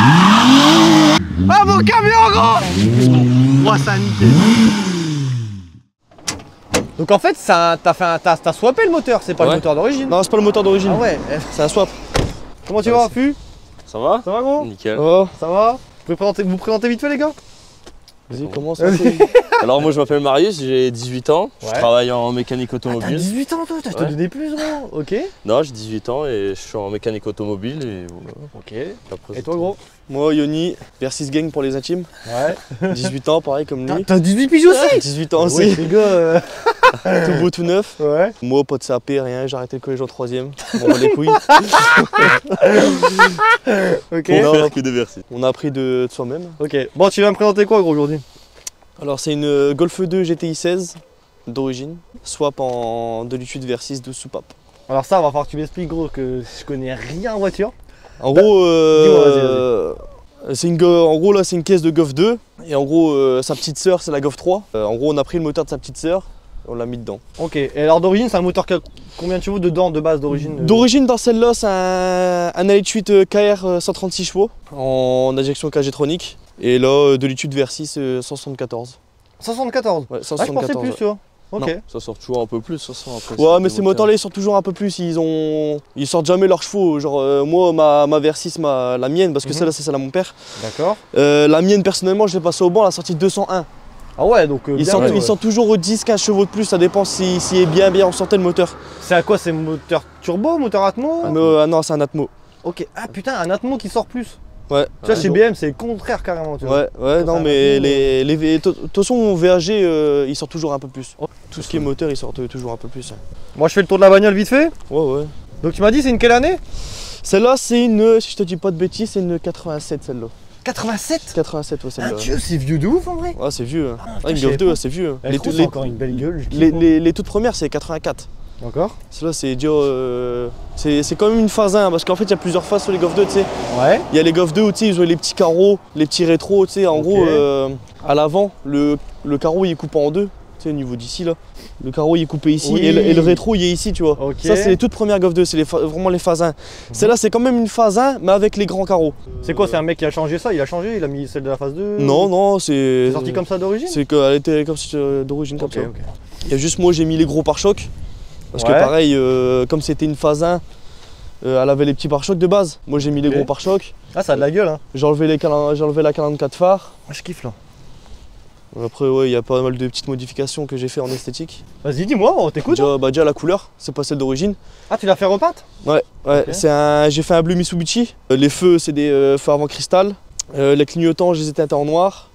Ah mon camion gros. Ouah ça a niqué. Donc en fait t'as swappé le moteur, c'est pas le moteur d'origine. Non c'est pas le moteur d'origine. Ah ouais. C'est un swap. Comment tu vas Fu? Ça va? Ça va gros? Nickel. Oh. Ça va? Vous présentez vite fait les gars? Vas-y commence. Alors moi je m'appelle Marius, j'ai 18 ans, je travaille en mécanique T'as automobile. 18 ans toi, je te donnais plus gros. Ok. Non j'ai 18 ans et je suis en mécanique automobile et voilà. Ok. Après, Et toi gros? Moi Yoni, Versys Gang pour les intimes. Ouais. 18 ans pareil comme lui. T'as 18 piges aussi? 18 ans aussi. Ouais, les gars. Tout beau tout neuf. Ouais. Moi pas de CAP, rien, j'ai arrêté le collège en 3ème. Bon les couilles. Ok. Pour faire que des Versys. On a appris de soi-même. Ok. Bon tu vas me présenter quoi gros aujourd'hui? Alors c'est une Golf 2 GTI 16 d'origine. Swap en 2 litres 8 Versys 12 soupapes. Alors ça va falloir que tu m'expliques gros que je connais rien en voiture. En gros, dis-moi, en gros là c'est une caisse de Golf 2 et en gros sa petite sœur c'est la Golf 3. En gros on a pris le moteur de sa petite sœur et on l'a mis dedans. Ok. Et alors d'origine c'est un moteur combien de chevaux dedans de base d'origine? D'origine dans celle-là c'est un 1 litre 8 KR 136 chevaux en injection KG-tronique. Et là 2 litres 8 Versys 174. 174. Ouais, Ah je pensais 174. plus tu vois. Ok. Non. Ça sort toujours un peu plus, ça sort après. Ouais mais ces moteurs là ils sortent toujours un peu plus, ils sortent jamais leurs chevaux. Genre moi ma Versys, la mienne, parce que celle-là c'est celle à mon père. D'accord. La mienne personnellement je l'ai passée au banc, elle a sorti 201. Ah ouais donc Il sort toujours 10-15 chevaux de plus, ça dépend s'il est bien on sortait le moteur. C'est à quoi? C'est moteur turbo, moteur Atmo? Ah non c'est un Atmo. Ok. Ah putain un Atmo qui sort plus. Ouais. Tu vois chez BM c'est le contraire carrément tu vois. Ouais non mais de toute façon VAG il sort toujours un peu plus. Tout ce qui est moteur il sort toujours un peu plus. Moi je fais le tour de la bagnole vite fait. Ouais. Donc tu m'as dit c'est une quelle année? Celle-là c'est une, si je te dis pas de bêtises, c'est une 87 celle-là. 87? 87 ouais celle-là. Ah Dieu c'est vieux de ouf en vrai. Ouais c'est vieux. putain, Une je Golf savais 2 pas. c'est vieux. C'est encore une belle gueule. Les toutes premières c'est 84. D'accord. Celle-là c'est c'est quand même une phase 1 parce qu'en fait il y a plusieurs phases sur les Golf 2 tu sais. Ouais. Il y a les Golf 2 où tu sais ils ont les petits carreaux, les petits rétros tu sais. En gros à l'avant le carreau il est coupé en deux. Tu sais au niveau d'ici là. Le carreau il est coupé ici et le rétro il est ici tu vois. Ça c'est les toutes premières Golf 2, c'est vraiment les phases 1. Celle-là c'est quand même une phase 1 mais avec les grands carreaux. C'est quoi, c'est un mec qui a changé ça? Il a changé, il a mis celle de la phase 2? Non c'est... C'est sorti comme ça d'origine? C'est qu'elle était comme d'origine comme ça. Ok. Il y a juste moi j'ai mis les gros pare-chocs. Parce que pareil, comme c'était une phase 1, elle avait les petits pare-chocs de base. Moi j'ai mis les gros pare-chocs. Ah ça a de la gueule hein. J'ai enlevé la calandre 4 phares. Ah, je kiffe là. Après ouais il y a pas mal de petites modifications que j'ai fait en esthétique. Vas-y dis-moi, on t'écoute. Déjà la couleur, c'est pas celle d'origine. Ah tu l'as fait repeinte? Ouais, Ok. j'ai fait un bleu Mitsubishi. Les feux c'est des feux avant cristal. Les clignotants je les ai teintés en noir.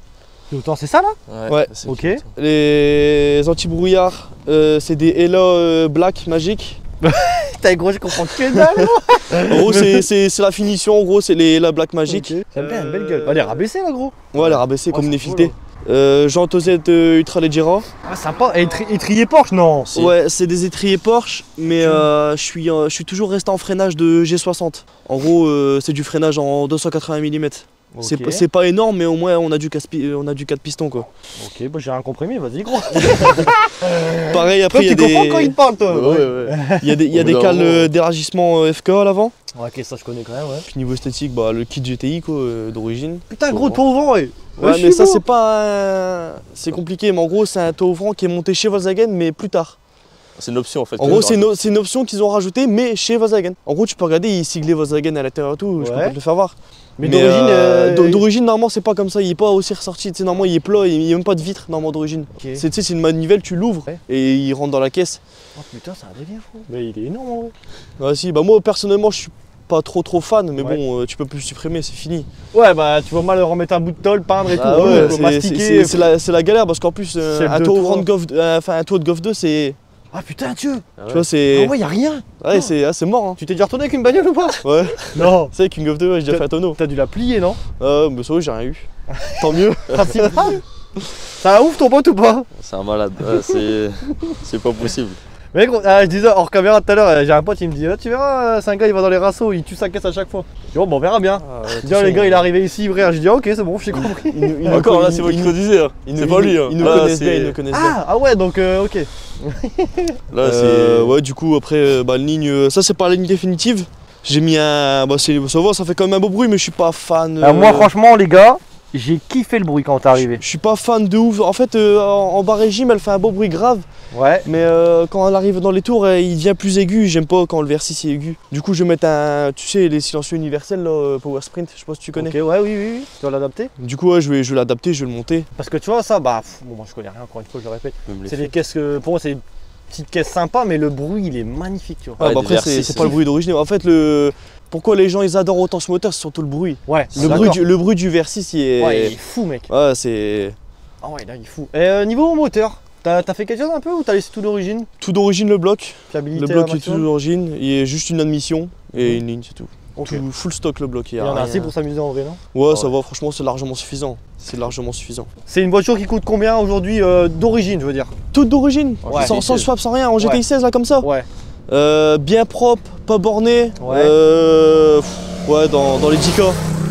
Autant c'est ça là? Ouais. Ok. Les anti-brouillards c'est des Ella Black Magic. Putain gros je comprends que dalle. En gros c'est la finition, en gros c'est les Ella Black Magic. Okay. J'aime bien, une belle gueule. Elle est rabaissée là gros. Ouais elle est rabaissée comme une filetée. filetée. Jantes OZ Ultra Leggera. Ah sympa. Et étrier Porsche non? Ouais c'est des étriers Porsche mais je suis toujours resté en freinage de G60. En gros c'est du freinage en 280 mm. Okay. C'est pas énorme mais au moins on a du 4 pistons quoi. Ok bah j'ai rien comprimé, vas-y gros. Pareil après il y a tu comprends quand il te parle toi? Ouais. Il y a des cales d'élargissement FK à l'avant. Ouais, ok ça je connais quand même ouais. Puis niveau esthétique bah le kit GTI quoi d'origine. Putain gros taux au vent ouais. Ouais mais ça c'est pas c'est compliqué mais en gros c'est un taux au vent qui est monté chez Volkswagen mais plus tard. C'est une option en fait. En gros c'est une option qu'ils ont rajoutée mais chez Volkswagen. En gros tu peux regarder, il siglé Volkswagen à l'intérieur et tout, je peux pas te le faire voir. Mais d'origine normalement c'est pas comme ça, il est pas aussi ressorti, tu sais normalement il est plat, il y a même pas de vitre normalement d'origine. Okay. C'est une manivelle, tu l'ouvres et il rentre dans la caisse. Oh putain c'est un délire fou. Mais il est énorme en vrai. Ouais si, bah moi personnellement je suis pas trop fan mais bon tu peux plus le supprimer, c'est fini. Ouais bah tu vas mal remettre un bout de tôle, peindre et tout, ouais, mastiquer. c'est la galère parce qu'en plus un toit de Golf 2 c'est... Ah putain Dieu. Tu vois c'est... Ah ouais y'a rien. Ouais c'est mort hein. Tu t'es déjà retourné avec une bagnole ou pas? Ouais. Non. C'est avec une Golf 2 ouais, j'ai déjà fait un tonneau. T'as dû la plier non? Mais ça j'ai rien eu. Tant mieux. Ça ouf ton pote ou pas? C'est un malade, c'est pas possible. Mais gros, je disais hors caméra tout à l'heure, j'ai un pote il me dit tu verras, c'est un gars il va dans les rassos, il tue sa caisse à chaque fois. Je dis bon on verra bien. Je dis les gars il est arrivé ici frère, je dis ok c'est bon j'ai compris. Encore là c'est moi qui le disais, c'est pas lui. Ils nous connaissent bien, ils nous connaissent bien. Ah ouais donc ok. Là c'est... Ouais du coup après bah, la ligne, ça c'est pas la ligne définitive. J'ai mis un. Bah, ça va, ça fait quand même un beau bruit, mais je suis pas fan. Moi, franchement, les gars, j'ai kiffé le bruit quand t'es arrivé. Je suis pas fan de ouf. En fait, en bas régime, elle fait un beau bruit grave. Ouais. Mais quand elle arrive dans les tours, il devient plus aigu. J'aime pas quand le Versys est aigu. Du coup, je vais mettre un. Tu sais, les silencieux universels, là, Power Sprint, je sais pas si tu connais. Ok, ouais, oui. Tu vas l'adapter. Du coup, ouais, je vais l'adapter, je vais le monter. Parce que tu vois, ça, bah, bon, moi je connais rien, encore une fois, je le répète. C'est des caisses que, pour moi, c'est des petites caisses sympas, mais le bruit, il est magnifique, tu vois. Ah, bah après, c'est pas le bruit d'origine. En fait, pourquoi les gens ils adorent autant ce moteur, c'est surtout le bruit. Ouais, le bruit du Versys, il est. Ouais, il est fou, mec. Ouais, c'est. Ah ouais, là, il est fou. Et niveau moteur, t'as fait quelque chose un peu ou t'as laissé tout d'origine? Tout d'origine, le bloc. Fiabilité, le bloc est tout d'origine. Il y a juste une admission et une ligne, c'est tout. Okay. Tout full stock, le bloc. Il y en a assez pour s'amuser en vrai, non? Ouais, ça va, franchement, c'est largement suffisant. C'est largement suffisant. C'est une voiture qui coûte combien aujourd'hui d'origine, je veux dire? Toute d'origine, ouais. sans swap, sans rien, en GTI 16 là comme ça. Ouais. Bien propre, pas borné. Ouais. Ouais, dans les 10K.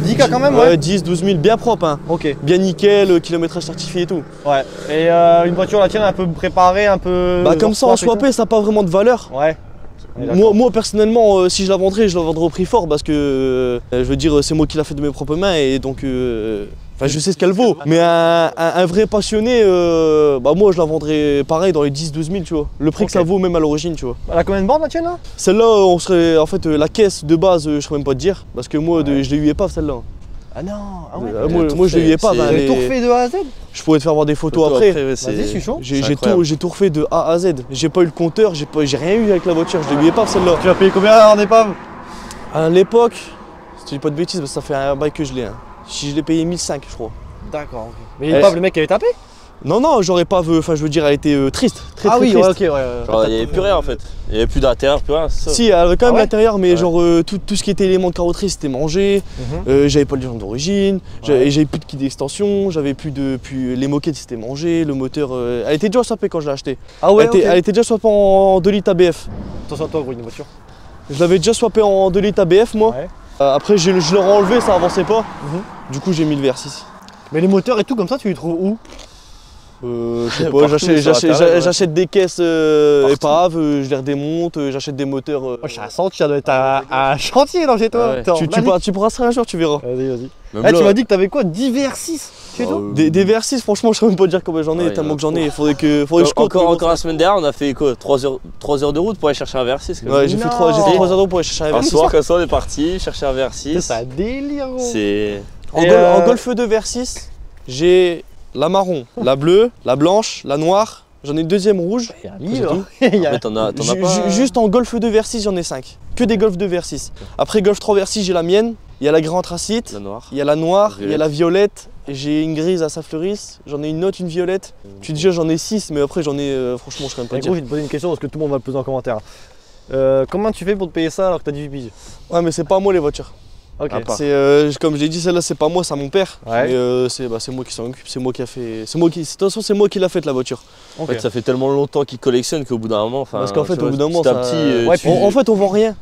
10K quand même, ouais. 10, 12 000, bien propre, hein. Ok. Bien nickel, kilométrage certifié et tout. Ouais. Et une voiture, la tienne, un peu préparée, un peu. Bah, comme ça, en swappé, ça n'a pas vraiment de valeur. Ouais. Moi personnellement, si je la vendrais au prix fort parce que je veux dire, c'est moi qui l'a fait de mes propres mains et donc je sais ce qu'elle vaut. Mais un vrai passionné, bah moi je la vendrais pareil dans les 10-12 000, tu vois. Le prix que ça vaut même à l'origine, tu vois. Elle a combien de bornes la tienne là? Celle-là, on serait en fait la caisse de base, je saurais même pas te dire parce que moi je l'ai eu épave celle-là. Ah non, ah ouais. Moi je l'ai eu épave. T'as tout refait de A à Z? Je pourrais te faire voir des photos après. Vas-y, je suis chaud. J'ai tout refait de A à Z. J'ai pas eu le compteur, j'ai rien eu avec la voiture, je l'ai eu épave celle-là. Tu as payé combien en épave? À l'époque, si je dis pas de bêtises, ça fait un bail que je l'ai. Hein. Si je l'ai payé 1005 je crois. D'accord, ok. Mais l'épave, le mec avait tapé? Non, j'aurais pas vu, enfin je veux dire, elle était triste. Très triste. Ouais, ok, ouais. Genre, il n'y avait plus rien en fait. Il n'y avait plus d'intérieur, plus rien. Si, elle avait quand même l'intérieur, mais genre tout ce qui était élément de carrosserie c'était mangé. J'avais pas de légende d'origine, j'avais plus de kit d'extension, j'avais plus les moquettes c'était mangé, le moteur. Elle était déjà swappée quand je l'ai acheté. Ah ouais, elle était déjà swappée en 2 litres ABF. Attention à toi, gros, une voiture. Je l'avais déjà swappée en 2 litres ABF moi. Ouais. Après je l'ai enlevé, ça avançait pas. Du coup j'ai mis le Versys. Mais les moteurs et tout comme ça, tu les trouves où? Je sais pas, j'achète des caisses épaves, je les redémonte, j'achète des moteurs. J'ai un senti, ça doit être un chantier là chez toi. Tu brasseras un jour, tu verras. Vas-y. Tu m'as dit que t'avais quoi? 10 VR6 chez toi? Des VR6, franchement, je ne saurais même pas dire combien j'en ai, tellement que j'en ai. Il faudrait que je compte. Encore la semaine dernière, on a fait quoi? 3 heures de route pour aller chercher un VR6. Ouais, j'ai fait 3 heures de route pour aller chercher un VR6. Un soir, comme ça, on est parti chercher un VR6. C'est un délire, gros. En Golf 2 VR6, j'ai la marron, la bleue, la blanche, la noire. J'en ai une deuxième rouge. Il y a un livre. T'en as pas. Juste en Golf 2 VR6, j'en ai 5. Que des Golf 2 VR6. Après Golf 3 VR6, j'ai la mienne. Il y a la gris anthracite. La noire. Il y a la noire. Il y a la violette. J'ai une grise à Saint-Floris. J'en ai une autre, une violette. Tu dis j'en ai 6, mais après j'en ai. Franchement, je ne sais même pas dire. Gros, je vais te poser une question parce que tout le monde va le poser en commentaire. Comment tu fais pour te payer ça alors que t'as 18 piges? Ouais, mais c'est pas à moi les voitures. Ok. Comme j'ai dit, celle-là c'est pas moi, c'est à mon père. Ouais. Mais c'est moi qui s'en occupe, c'est moi qui a fait. De toute façon c'est moi qui l'a faite la voiture. En fait ça fait tellement longtemps qu'il collectionne qu'au bout d'un moment. Parce qu'en fait au bout d'un moment, en fait on vend rien,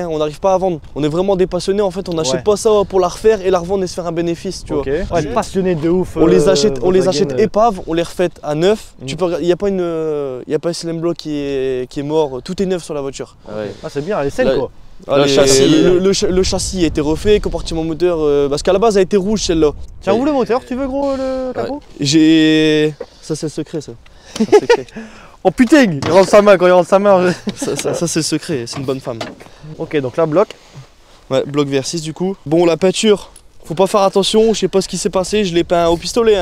on n'arrive pas à vendre. On est vraiment des passionnés, en fait on n'achète pas ça pour la refaire et la revendre et se faire un bénéfice, tu vois. Ouais, passionné de ouf. On les achète épaves, on les refait à neuf. Il n'y a pas un cylindre bloc qui est mort, tout est neuf sur la voiture. Ah c'est bien, elle est saine quoi. Le châssis a été refait, compartiment moteur, parce qu'à la base elle a été rouge celle-là. Tiens, où le moteur, tu veux gros le capot? Ça c'est le secret ça. Oh putain, il rentre sa main quand il rentre sa main. Ça c'est le secret, c'est une bonne femme. Ok, donc là bloc. Ouais, bloc VR6 du coup. Bon la peinture, faut pas faire attention, je sais pas ce qui s'est passé, je l'ai peint au pistolet,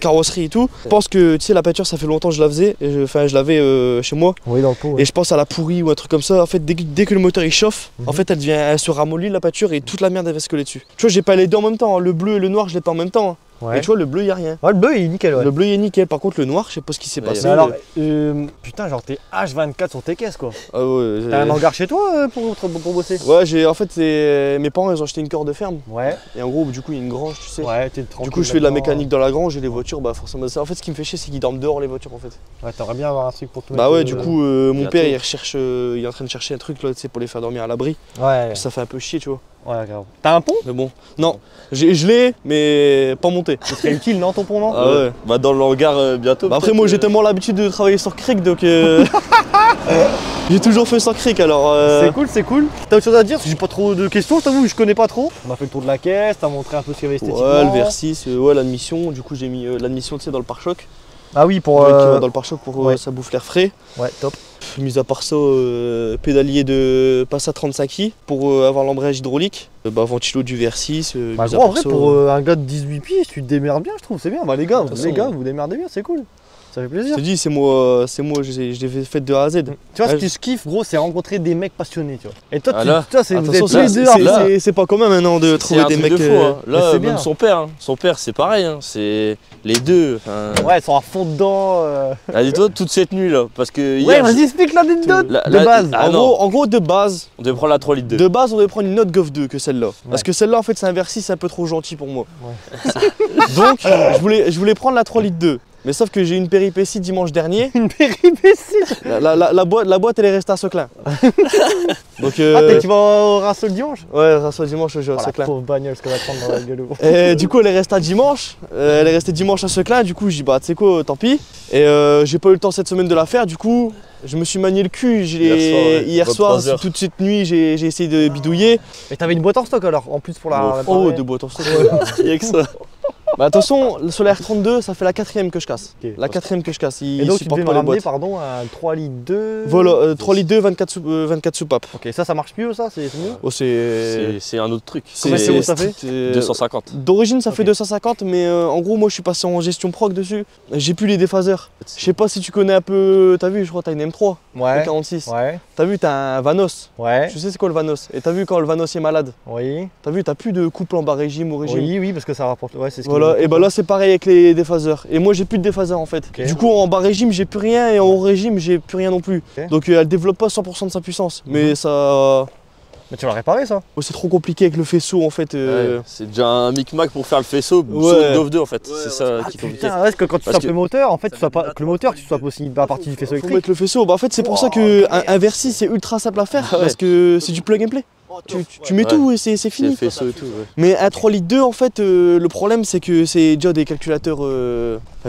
carrosserie et tout. Je pense que tu sais la peinture ça fait longtemps que je la faisais, je l'avais chez moi. Oui dans le pot. Ouais. Et je pense à la pourrie ou un truc comme ça, en fait dès que le moteur il chauffe, en fait elle se ramollit la peinture et toute la merde elle va se coller dessus. Tu vois j'ai pas les deux en même temps, le bleu et le noir je l'ai pas en même temps. Hein. Ouais. Et tu vois le bleu y a rien. Ouais le bleu il est nickel ouais. Le bleu il est nickel, par contre le noir je sais pas ce qui s'est passé. Alors putain genre t'es H24 sur tes caisses quoi. Ah ouais. T'as un hangar chez toi pour bosser? Ouais en fait mes parents ils ont acheté une corde ferme. Ouais. Et en gros du coup il y a une grange tu sais. Ouais t'es tranquille. Du coup je fais de la mécanique dans la grange et les voitures bah forcément en fait ce qui me fait chier c'est qu'ils dorment dehors les voitures en fait. Ouais t'aimerais bien avoir un truc pour tout. Bah ouais du coup mon père il est en train de chercher un truc là tu sais pour les faire dormir à l'abri. Ouais. Ça fait un peu chier tu vois. Ouais grave. T'as un pont? Mais bon, non, je l'ai mais pas monté. Ce serait utile non ton pont non? Ah ouais. Bah dans le hangar bientôt. Bah après moi j'ai tellement l'habitude de travailler sur Cric donc J'ai toujours fait sans cric alors. C'est cool, c'est cool. T'as autre chose à dire? Parce que j'ai pas trop de questions, je t'avoue, je connais pas trop. On a fait le tour de la caisse, t'as montré un peu ce qu'il y avait esthétiquement. Ouais, le V6, ouais, l'admission. Du coup, j'ai mis l'admission, tu sais, dans le pare-choc. Ah oui, pour. Qui va dans le pare-choc pour ça bouffe l'air frais. Ouais, top. Mis à part ça, pédalier de Passat 35i pour avoir l'embrayage hydraulique. Ventilo du VR6. Bah gros, en vrai, pour un gars de 18 pieds, tu te démerdes bien, je trouve, c'est bien. Bah les gars, vous démerdez bien, c'est cool. Ça fait plaisir. Je te dis, c'est moi, je l'ai fait de A à Z. Tu vois, ce que je kiffe, gros, c'est rencontrer des mecs passionnés, tu vois. Et toi, c'est pas commun maintenant de trouver des mecs. Là, même son père, c'est pareil, hein. C'est les deux. Ouais, ils sont à fond dedans. Dis-toi, toute cette nuit là, parce que ouais, vas-y, explique l'anecdote de base. En gros, de base, on devait prendre la 3 litres 2. De base, on devait prendre une autre Golf 2 que celle-là. Parce que celle-là, en fait, c'est un V6 un peu trop gentil pour moi. Donc, je voulais prendre la 3 litres 2. Mais sauf que j'ai eu une péripétie dimanche dernier. Une péripétie? La boîte, elle est restée à Seclin. Donc, tu vas au Rasso le dimanche? Ouais, Rasso le dimanche, je vais à Seclin. La pauvre bagnole, ce qu'elle va prendre dans la gueule. Et du coup, elle est restée à dimanche. Elle est restée dimanche à Seclin. Du coup, je dis, bah, tu sais quoi, tant pis. Et j'ai pas eu le temps cette semaine de la faire. Du coup, je me suis manié le cul. Hier soir, toute cette nuit, j'ai essayé de bidouiller. Et t'avais une boîte en stock alors, en plus pour la. Oh, deux boîtes en stock. Il y a que ça. Bah attention, sur la R32, ça fait la 4ème que je casse. La 4ème que je casse. Et donc tu devais me ramener, pardon, un 3 litres 2. Voilà, 3 litres 2, 24 soupapes. Ok, ça marche mieux, ça? C'est mieux? Oh, c'est un autre truc. Combien ça fait? 250. D'origine, ça fait 250, mais en gros, moi je suis passé en gestion prog dessus. J'ai plus les déphaseurs. Je sais pas si tu connais un peu. T'as vu, je crois, t'as une M3. Ouais. 46. Ouais. T'as vu, t'as un Vanos. Ouais. Tu sais c'est quoi le Vanos? Et t'as vu quand le Vanos est malade? Oui. T'as vu, t'as plus de couple en bas régime ou régime? Oui, parce que ça rapporte. Ouais, c'est ce voilà, et bah là c'est pareil avec les déphaseurs. Et moi j'ai plus de déphaseurs en fait. Du coup en bas régime j'ai plus rien et en haut régime j'ai plus rien non plus. Donc elle développe pas 100% de sa puissance. Mais ça. Mais tu vas réparer ça? C'est trop compliqué avec le faisceau en fait. C'est déjà un micmac pour faire le faisceau sur une Golf 2 en fait. C'est ça qui est compliqué. Putain, que quand tu tapes le moteur, en fait, que le moteur tu sois aussi à partie du faisceau électrique. Faut mettre le faisceau. Bah en fait c'est pour ça que un V6 c'est ultra simple à faire parce que c'est du plug and play. Tu mets tout et c'est fini. Le faisceau et tout, Mais un 3 litres 2 en fait le problème c'est que c'est déjà des calculateurs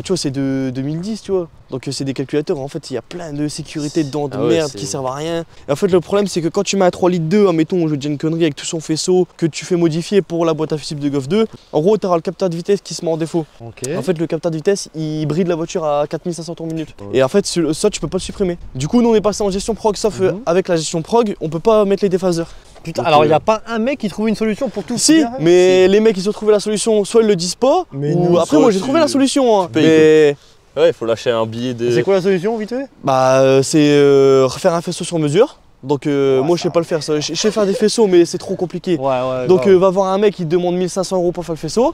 tu vois c'est de 2010 tu vois. Donc c'est des calculateurs en fait il y a plein de sécurité dedans de merde qui servent à rien. Et en fait le problème c'est que quand tu mets un 3 litres 2, admettons je dis une connerie avec tout son faisceau que tu fais modifier pour la boîte à fusibles de Golf 2, en gros tu auras le capteur de vitesse qui se met en défaut. En fait le capteur de vitesse il bride la voiture à 4500 tours minute. Et en fait ça tu peux pas le supprimer. Du coup nous on est passé en gestion prog sauf avec la gestion prog on peut pas mettre les déphaseurs. Putain, alors il n'y a pas un mec qui trouve une solution pour tout? Si, mais les mecs ils ont trouvé la solution, soit ils le disent pas, ou après moi j'ai trouvé la solution. Hein. Mais ouais, il faut lâcher un billet de. C'est quoi la solution vite fait? Bah c'est refaire un faisceau sur mesure. Donc moi je sais pas le faire ça. Je sais faire des faisceaux mais c'est trop compliqué. Donc va voir un mec qui te demande 1500 € pour faire le faisceau.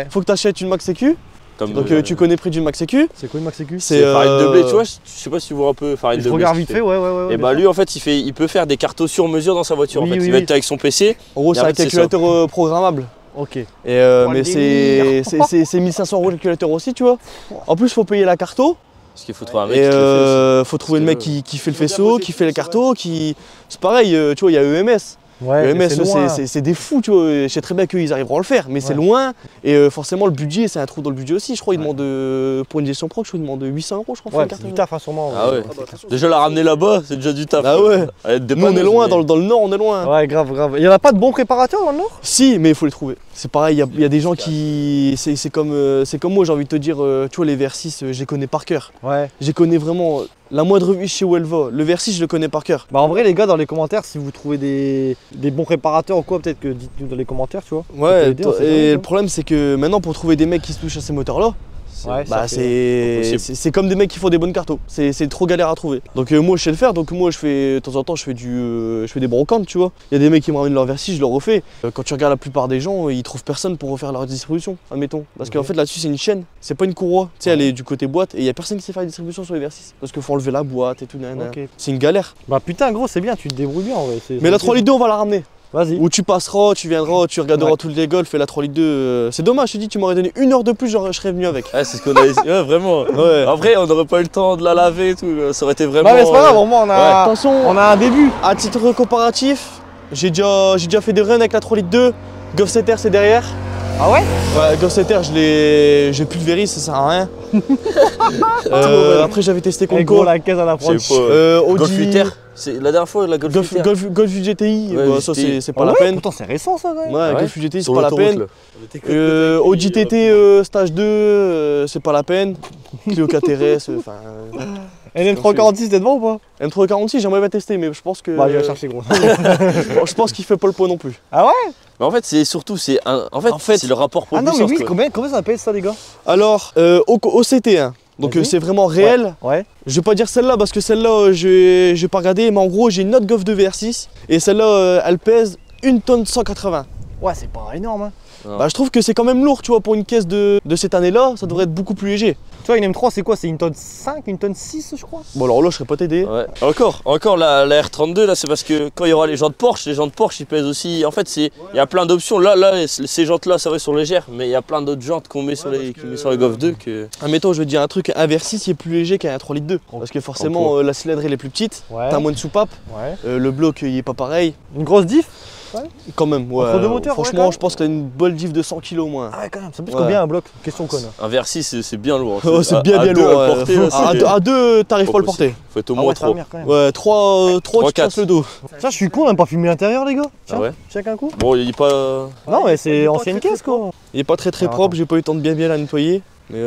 Faut que tu achètes une Max Sécu. Donc tu connais le prix d'une Max Sécu. C'est quoi une Max Sécu? C'est farine de blé, tu vois, je sais pas si tu vois un peu farine de blé. Je regarde vite fait, ouais. Et bah lui en fait il peut faire des cartos sur mesure dans sa voiture en fait. Il va être avec son PC. En gros c'est un calculateur programmable. Ok. Et mais c'est 1500 € le calculateur aussi tu vois. En plus faut payer la carto. Parce qu'il faut trouver un mec qui le fait aussi. Faut trouver le mec qui fait le faisceau, qui fait les cartos, c'est pareil, tu vois il y a EMS. Ouais, EMS c'est des fous, tu vois. Je sais très bien qu'ils arriveront à le faire, mais c'est loin. Et forcément, le budget, c'est un trou dans le budget aussi. Je crois qu'ils demandent, pour une gestion pro, je crois qu'ils demandent 800 € je crois. Ouais, c'est du taf, sûrement. Ah ouais. Déjà la ramener là-bas, c'est déjà du taf. Ah ouais. Nous, on est loin, dans le nord, on est loin. Ouais, grave. Il y en a pas de bons préparateurs dans le nord? Si, mais il faut les trouver. C'est pareil, il y a des gens qui. C'est comme moi, j'ai envie de te dire, tu vois, les VR6, je les connais par cœur. Ouais. Je les connais vraiment. La moindre vie chez où elle va. Le VR6, je le connais par cœur. Bah en vrai les gars dans les commentaires si vous trouvez des bons préparateurs ou quoi peut-être que dites-nous dans les commentaires tu vois. Ouais et le problème c'est que maintenant pour trouver des mecs qui se touchent à ces moteurs là, bah c'est comme des mecs qui font des bonnes cartos. C'est trop galère à trouver. Donc moi je sais le faire, donc moi je fais de temps en temps je fais des brocantes tu vois. Il y a des mecs qui me ramènent leur V6, je leur refais. Quand tu regardes la plupart des gens, ils trouvent personne pour refaire leur distribution, admettons. Parce qu'en fait là-dessus c'est une chaîne, c'est pas une courroie. Tu sais elle est du côté boîte et il y a personne qui sait faire la distribution sur les V6. Parce qu'il faut enlever la boîte et tout. C'est une galère. Bah putain gros c'est bien, tu te débrouilles bien en vrai. Mais la 3 litres 2 on va la ramener. Vas-y. Où tu passeras, tu viendras, tu regarderas toutes les golfs et la 3 litres 2. C'est dommage, je te dis, tu m'aurais donné 1 heure de plus, je serais venu avec. Ouais, c'est ce qu'on a essayé. Ouais, vraiment. Ouais. En vrai, on n'aurait pas eu le temps de la laver et tout. Ça aurait été vraiment. Non, mais c'est pas grave, au moins attention, on a un début. À titre comparatif, j'ai déjà fait des runs avec la 3 litres 2. Golf 7R, c'est derrière. Ah ouais? Ouais, Gosseter, j'ai pulvérisé, ça sert à rien. Après, j'avais testé contre gros, la caisse à la France. Golf 8R, c'est la dernière fois la Golf 8R. Golf GTI, ouais, bah, ça c'est pas la peine. Pourtant, c'est récent ça, quand même. Ouais, Golf GTI, c'est pas la peine. Audi TT stage 2, c'est pas la peine. Clio KTRS, enfin. M346, t'es devant ou pas? M346, j'aimerais bien tester, mais je pense que. Bah, je vais chercher gros. Je pense qu'il fait pas le poids non plus. Ah ouais? Mais en fait, c'est surtout, c'est le rapport Ah non, poids-puissance. mais oui, combien ça pèse ça, les gars? Alors, au CT1, donc c'est vraiment réel. Ouais. Je vais pas dire celle-là parce que celle-là, je vais pas regarder, mais en gros, j'ai une autre Golf 2 VR6 et celle-là, elle pèse 1 tonne 180. Ouais, c'est pas énorme, hein. Bah, je trouve que c'est quand même lourd, tu vois, pour une caisse de cette année-là, ça devrait être beaucoup plus léger. Tu vois, une M3, c'est quoi? C'est une tonne 5, une tonne 6, je crois? Bon, alors là, je serais pas t'aider. Ouais. Encore la R32, là, c'est parce que quand il y aura les jantes Porsche, ils pèsent aussi. En fait, il y a plein d'options. Là, ces jantes-là, ça va, sont légères, mais il y a plein d'autres jantes qu'on met sur les Golf 2 que. Admettons, je vais te dire un truc, un VR6 il est plus léger qu'un 3 litres 2. Parce que forcément, la cylindrée elle est plus petite, t'as moins de soupape, le bloc il est pas pareil. Une grosse diff? Ouais. Quand même, ouais. Entre deux moteurs, franchement, je pense que t'as une bonne diff de 100 kg au moins. Ah ouais, quand même. Ça pèse combien un bloc? Question conne. Un VR6, c'est bien lourd. Oh, c'est bien lourd. À 2, t'arrives pas à le porter. Faut être au moins 3. Ouais, 3, tu casses le dos. Tiens, je suis con, on n'a pas filmé l'intérieur, les gars. Tiens, ah ouais? check un coup. Bon, il est pas. Non, mais c'est ancienne caisse, quoi. Il est pas très propre, j'ai pas eu le temps de bien la nettoyer. Mais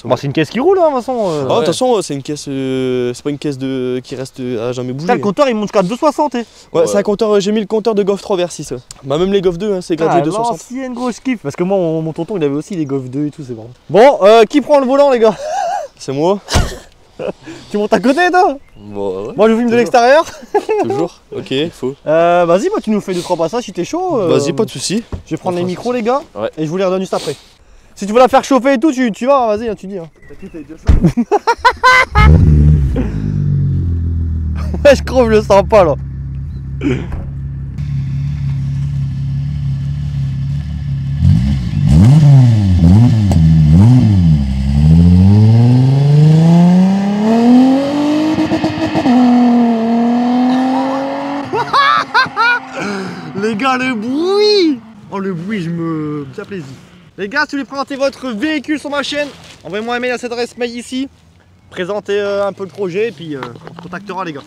bah, c'est une caisse qui roule, hein, de toute façon. Ah, de toute façon, c'est une caisse. C'est pas une caisse qui reste à jamais bouger. Là, le compteur il monte jusqu'à 260. Ouais, c'est un compteur. J'ai mis le compteur de Golf 3 VR6. Bah, même les Golf 2, hein, c'est gradué 260. L'ancienne grosse kiff. Parce que moi, mon tonton, il avait aussi les Golf 2 et tout, c'est bon. Bon, qui prend le volant, les gars? C'est moi. Tu montes à côté, toi? Bon, ouais. Moi, je filme de l'extérieur. Toujours. Ok. Il faut. Vas-y, bah, tu nous fais 2-3 passages si t'es chaud. Vas-y, pas de soucis. Je vais prendre les micros, les gars. Ouais. Et je vous les redonne juste après. Si tu veux la faire chauffer et tout, tu vas, vas-y, hein, tu dis. Hein. Ouais, je creve, je le sens pas là. Les gars, le bruit! Oh, le bruit, je me fais plaisir. Les gars, si vous voulez présenter votre véhicule sur ma chaîne, envoyez-moi un mail à cette adresse mail ici. Présentez un peu le projet et puis on se contactera, les gars.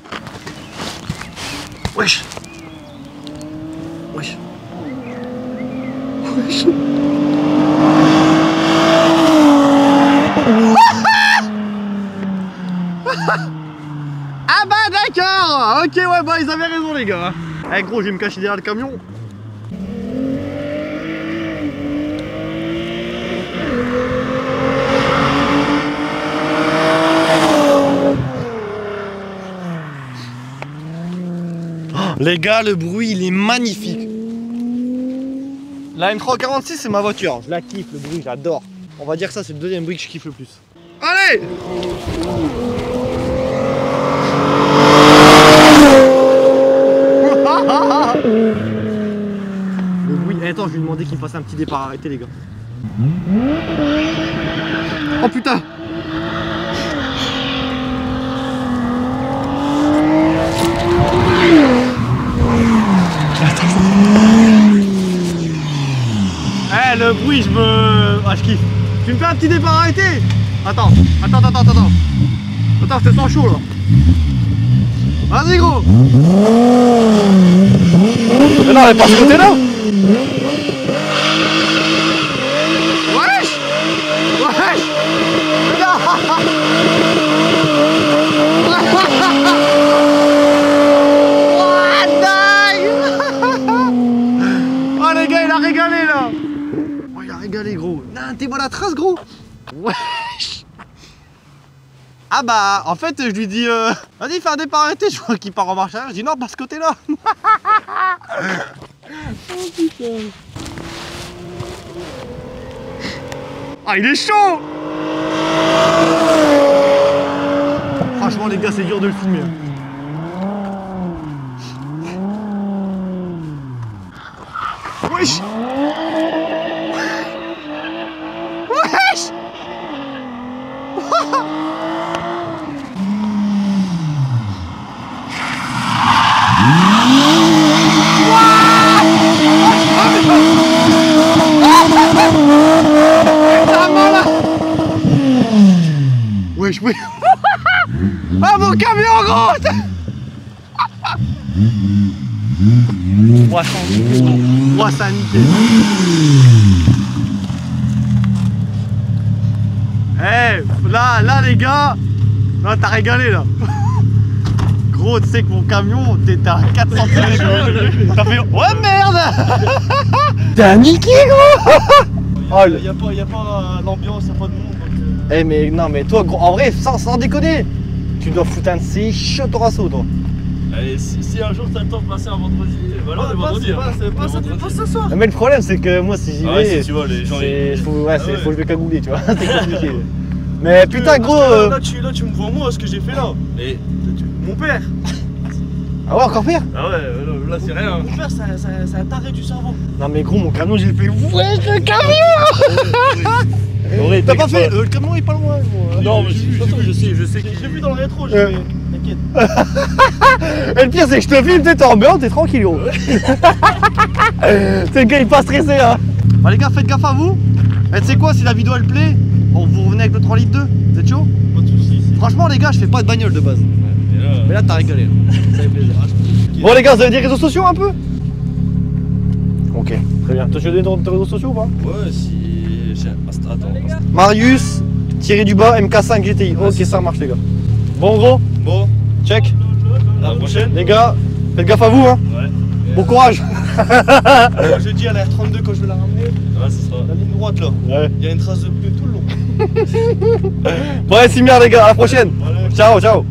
Wesh! Wesh! Wesh! Ah bah d'accord! Ok, ouais, bah ils avaient raison, les gars. Eh gros, je vais me cacher derrière le camion. Les gars, le bruit il est magnifique. La M346 c'est ma voiture, je la kiffe, le bruit, j'adore. On va dire que ça c'est le deuxième bruit que je kiffe le plus. Allez! Le bruit, attends, je vais lui demander qu'il me fasse un petit départ arrêté, les gars. Oh putain! Eh, le bruit, je me... Ah, je kiffe. Tu me fais un petit départ arrêté? Attends, je te sens chaud, là. Vas-y, gros. Mais non, mais pas ce côté-là. Wesh. Wesh. Oh les gars, il a régalé là. Oh, il a régalé, gros. Non, t'es bon la trace, gros. Wesh. Ah bah, en fait, je lui dis, vas-y, fais un départ arrêté. Je vois qu'il part en marche arrière. Je dis non, pas ce côté-là. Oh putain. Ah, il est chaud. Franchement, les gars, c'est dur de le filmer. Wesh. Wesh. wesh, wesh. Ah mon camion gros. Ouah, ça a niqué, gros. Ouah, ça a niqué. Eh, là les gars, là t'as régalé là. Gros, tu sais que mon camion, t'es à 4 cm. T'as fait, ouais merde. T'as niqué gros. Oh, y a pas l'ambiance, y'a pas de monde. Donc, Eh mais non mais toi gros, en vrai sans déconner, tu dois foutre un de ces chiots au rasso toi. Allez, si un jour t'as le temps de passer un vendredi, voilà le vendredi. C'est pas ce soir. Mais le problème c'est que moi si j'y vais, si tu vois les gens. faut que je me cagouler tu vois, c'est compliqué. Mais putain gros Là tu me vois moi ce que j'ai fait là. Et Mon père. Ah ouais encore pire. ah ouais, là c'est rien. Mon père c'est un taré du cerveau. Non mais gros mon camion j'ai fait ouais le camion. T'as pas fait le camion est pas loin gros. Non mais je sais que J'ai vu dans le rétro, j'ai fait. T'inquiète. Et le pire c'est que je te filme, t'es en bien, t'es tranquille gros. C'est le gars il est pas stressé hein. Bah les gars faites gaffe à vous. Et tu sais quoi, si la vidéo elle plaît, vous revenez avec le 3 litres 2. Vous êtes chaud? Pas de soucis. Franchement les gars je fais pas de bagnole de base. Mais là t'as rigolé là. Ça fait plaisir. Bon les gars vous avez des réseaux sociaux un peu? Ok, très bien. Toi tu as des réseaux sociaux ou pas? Ouais si. Attends. Marius _du-bas MK5 GTI. Ok ça marche les gars. Bon gros, Bon, check. à la prochaine. Les gars, faites gaffe à vous hein. Ouais. Bon courage. Je dis à la R32 quand je vais la ramener, Ouais, ce sera. la ligne droite là. Ouais. Il y a une trace de pneu tout le long. Bon allez, c'est bien les gars, à la prochaine. Ciao, ciao.